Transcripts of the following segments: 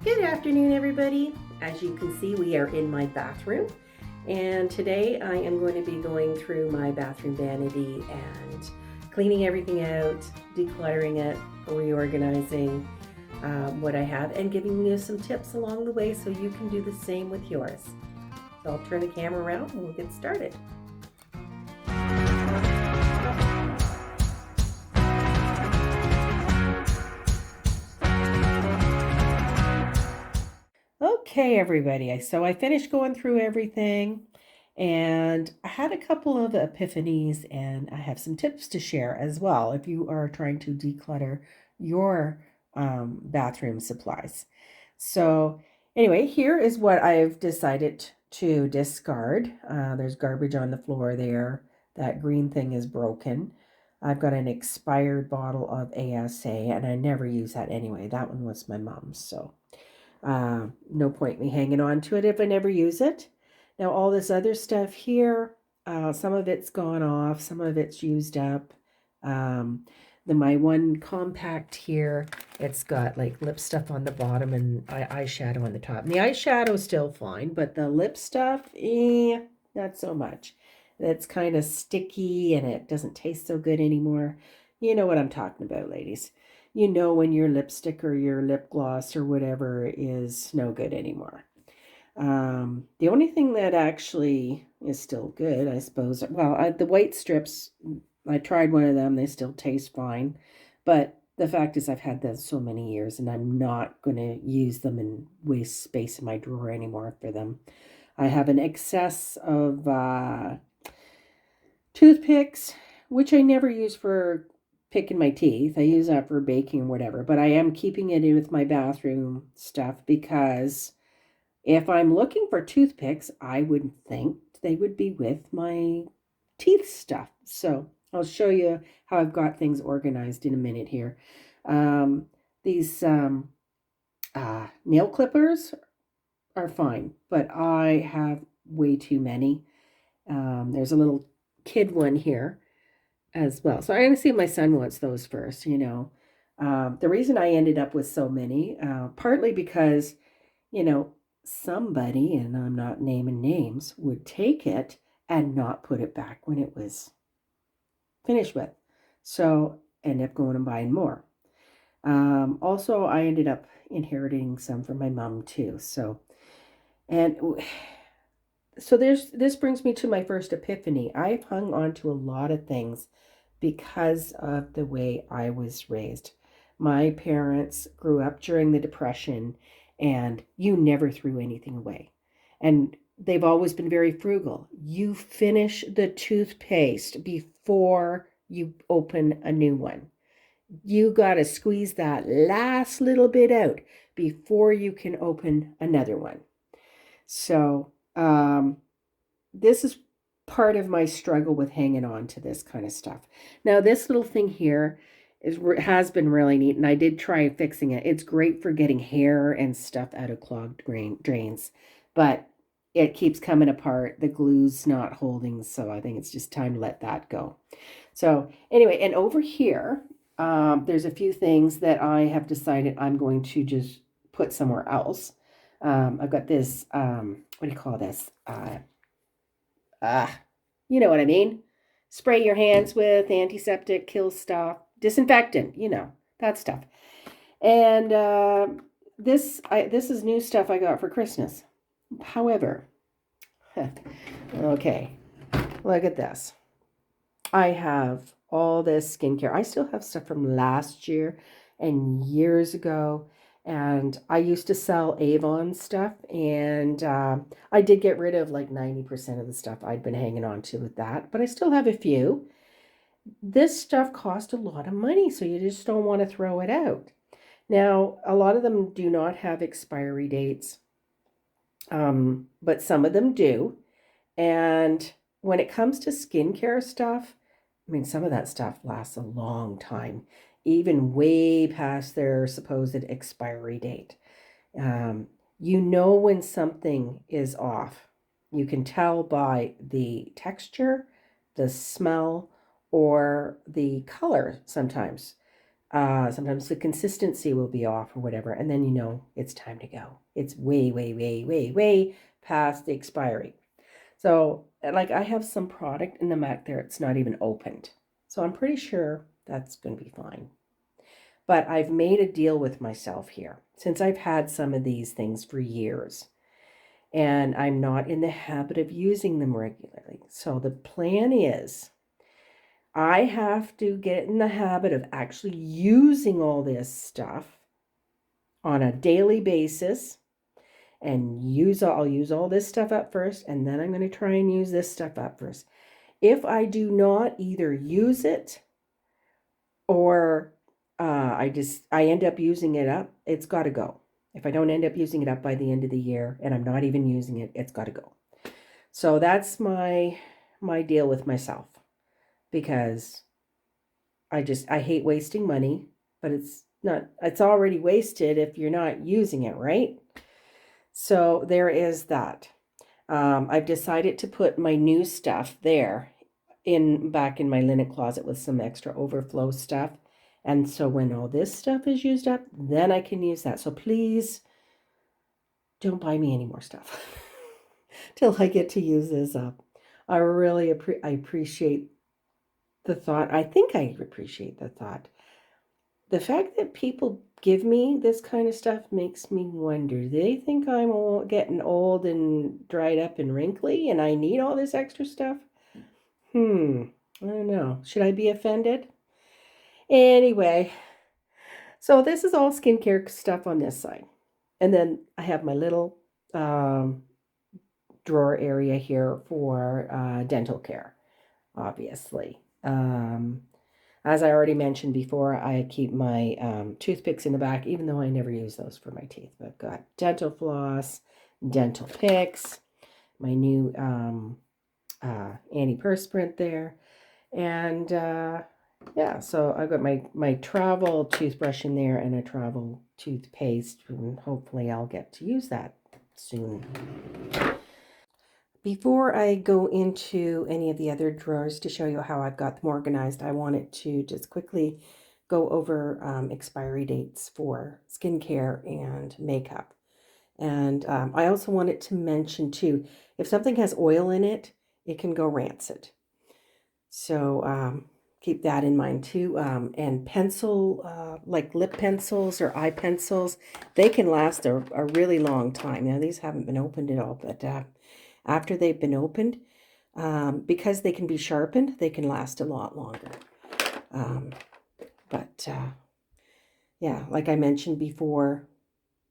Good afternoon, everybody. As you can see, we are in my bathroom, and today I am going to be going through my bathroom vanity and cleaning everything out, decluttering it, reorganizing what I have, and giving you some tips along the way so you can do the same with yours. So I'll turn the camera around and we'll get started. Okay, everybody. So I finished going through everything and I had a couple of epiphanies, and I have some tips to share as well if you are trying to declutter your bathroom supplies. So, anyway, here is what I've decided to discard. There's garbage on the floor there. That green thing is broken. I've got an expired bottle of ASA, and I never use that anyway. That one was my mom's, so no point me hanging on to it if I never use it. Now all this other stuff here, some of it's gone off, some of it's used up. My one compact here, it's got like lip stuff on the bottom and eyeshadow on the top. And the eyeshadow's still fine, but the lip stuff, not so much. It's kind of sticky and it doesn't taste so good anymore. You know what I'm talking about, ladies. You know when your lipstick or your lip gloss or whatever is no good anymore. The only thing that actually is still good, I suppose, well, the white strips, I tried one of them. They still taste fine. But the fact is I've had them so many years and I'm not going to use them and waste space in my drawer anymore for them. I have an excess of toothpicks, which I never use for picking my teeth. I use that for baking or whatever, but I am keeping it in with my bathroom stuff because if I'm looking for toothpicks, I would think they would be with my teeth stuff. So I'll show you how I've got things organized in a minute here. These nail clippers are fine, but I have way too many. There's a little kid one here as well. So I'm going to see if my son wants those first. The reason I ended up with so many, partly because, you know, somebody, and I'm not naming names, would take it and not put it back when it was finished with. So end up going and buying more. Also, I ended up inheriting some from my mom too. And so this brings me to my first epiphany. I've hung on to a lot of things because of the way I was raised. My parents grew up during the Depression, and you never threw anything away. And they've always been very frugal. You finish the toothpaste before you open a new one. You got to squeeze that last little bit out before you can open another one. So, this is part of my struggle with hanging on to this kind of stuff. Now, this little thing here has been really neat, and I did try fixing it. It's great for getting hair and stuff out of clogged drains, but it keeps coming apart. The glue's not holding, so I think it's just time to let that go. So anyway, and over here, there's a few things that I have decided I'm going to just put somewhere else. I've got this, what do you call this? You know what I mean. Spray your hands with antiseptic, kill stuff, disinfectant, that stuff. And this is new stuff I got for Christmas. However, okay, look at this. I have all this skincare. I still have stuff from last year and years ago. And I used to sell Avon stuff, and I did get rid of like 90% of the stuff I'd been hanging on to with that, but I still have a few. This stuff cost a lot of money, so you just don't want to throw it out. Now, a lot of them do not have expiry dates, but some of them do. And when it comes to skincare stuff, I mean, some of that stuff lasts a long time, even way past their supposed expiry date. You know when something is off. You can tell by the texture, the smell, or the color sometimes. Sometimes the consistency will be off or whatever, and then you know it's time to go. It's way, way, way, way, way past the expiry. So, like, I have some product in the Mac there, it's not even opened. So, I'm pretty sure that's going to be fine. But I've made a deal with myself here since I've had some of these things for years and I'm not in the habit of using them regularly. So, the plan is I have to get in the habit of actually using all this stuff on a daily basis and I'll use all this stuff up first, and then I'm going to try and use this stuff up first. If I do not either use it or I end up using it up, it's got to go. If I don't end up using it up by the end of the year and I'm not even using it, it's got to go. So that's my deal with myself, because I hate wasting money, but it's already wasted if you're not using it, right? So there is that. I've decided to put my new stuff there back in my linen closet with some extra overflow stuff. And so when all this stuff is used up, then I can use that. So please don't buy me any more stuff till I get to use this up. I really appreciate the thought. I think I appreciate the thought. The fact that people give me this kind of stuff makes me wonder, do they think I'm getting old and dried up and wrinkly and I need all this extra stuff? I don't know. Should I be offended? Anyway, so this is all skincare stuff on this side. And then I have my little drawer area here for dental care, obviously. As I already mentioned before, I keep my toothpicks in the back, even though I never use those for my teeth. But I've got dental floss, dental picks, my new antiperspirant there. And yeah, so I've got my travel toothbrush in there and a travel toothpaste. And hopefully I'll get to use that soon. Before I go into any of the other drawers to show you how I've got them organized, I wanted to just quickly go over expiry dates for skincare and makeup. And I also wanted to mention too, if something has oil in it, it can go rancid. So keep that in mind too. And pencil, like lip pencils or eye pencils, they can last a really long time. Now these haven't been opened at all, but after they've been opened, because they can be sharpened, they can last a lot longer. But yeah, like I mentioned before,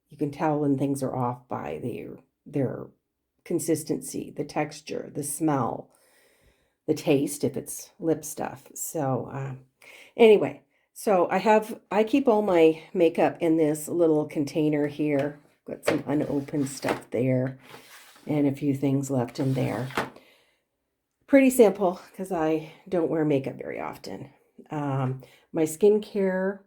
you can tell when things are off by their consistency, the texture, the smell, the taste, if it's lip stuff. So anyway, so I keep all my makeup in this little container here. Got some unopened stuff there and a few things left in there. Pretty simple because I don't wear makeup very often. My skincare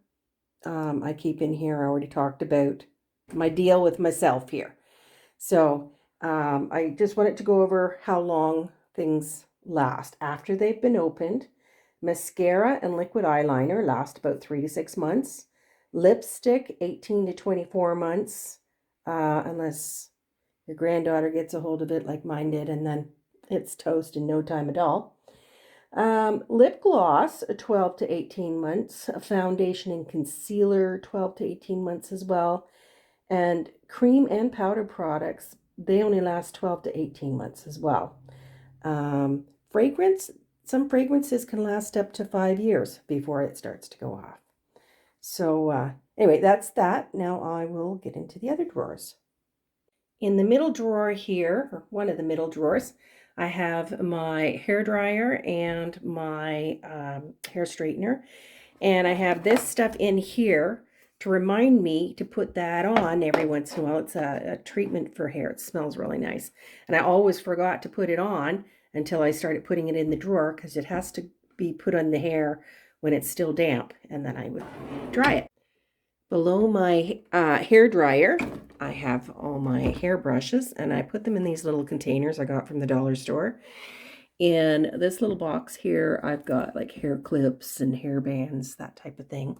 I keep in here. I already talked about my deal with myself here. So I just wanted to go over how long things last after they've been opened. Mascara and liquid eyeliner last about 3 to 6 months. Lipstick, 18 to 24 months, unless your granddaughter gets a hold of it like mine did, and then it's toast in no time at all. Lip gloss, 12 to 18 months. A foundation and concealer, 12 to 18 months as well. And cream and powder products, they only last 12 to 18 months as well. Fragrance, some fragrances can last up to 5 years before it starts to go off. So anyway, that's that. Now I will get into the other drawers. In the middle drawer here, or one of the middle drawers, I have my hair dryer and my hair straightener. And I have this stuff in here to remind me to put that on every once in a while. It's a treatment for hair. It smells really nice. And I always forgot to put it on until I started putting it in the drawer, because it has to be put on the hair when it's still damp, and then I would dry it. Below my hair dryer, I have all my hair brushes, and I put them in these little containers I got from the dollar store. In this little box here, I've got like hair clips and hair bands, that type of thing.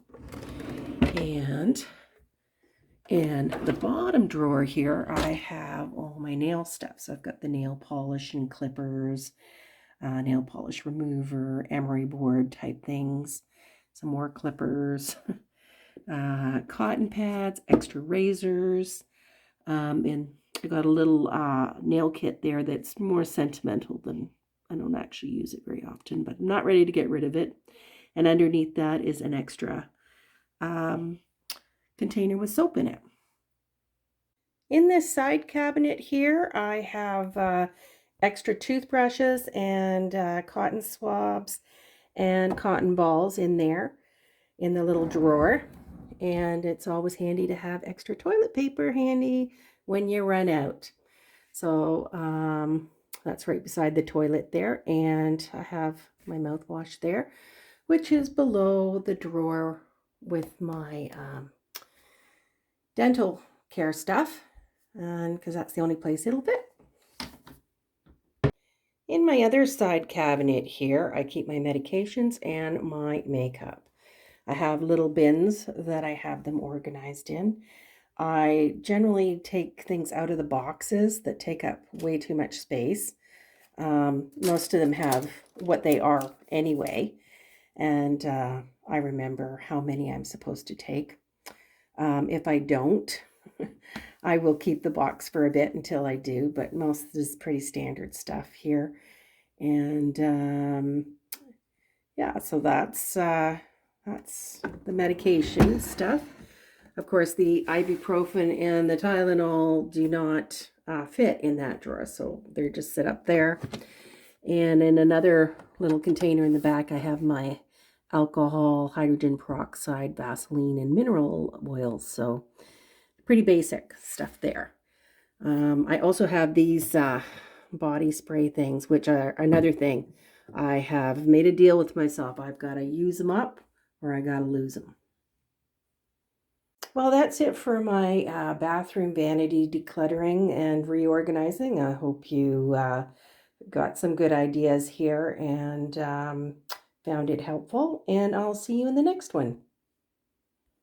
And in the bottom drawer here, I have all my nail stuff. So I've got the nail polish and clippers, nail polish remover, emery board type things, some more clippers, cotton pads, extra razors, and I got a little nail kit there that's more sentimental than, I don't actually use it very often, but I'm not ready to get rid of it. And underneath that is an extra container with soap in it. In this side cabinet here, I have extra toothbrushes and cotton swabs and cotton balls in there in the little drawer. And it's always handy to have extra toilet paper handy when you run out. So that's right beside the toilet there. And I have my mouthwash there, which is below the drawer with my dental care stuff. And because that's the only place it'll fit. In my other side cabinet here, I keep my medications and my makeup. I have little bins that I have them organized in. I generally take things out of the boxes that take up way too much space. Most of them have what they are anyway, and I remember how many I'm supposed to take. If I don't, I will keep the box for a bit until I do, but most of this is pretty standard stuff here. And yeah, so that's the medication stuff. Of course, the ibuprofen and the Tylenol do not fit in that drawer, so they just sit up there. And in another little container in the back, I have my alcohol, hydrogen peroxide, Vaseline, and mineral oils. So pretty basic stuff there. I also have these body spray things, which are another thing. I have made a deal with myself. I've got to use them up or I got to lose them. Well, that's it for my bathroom vanity decluttering and reorganizing. I hope you got some good ideas here and found it helpful. And I'll see you in the next one.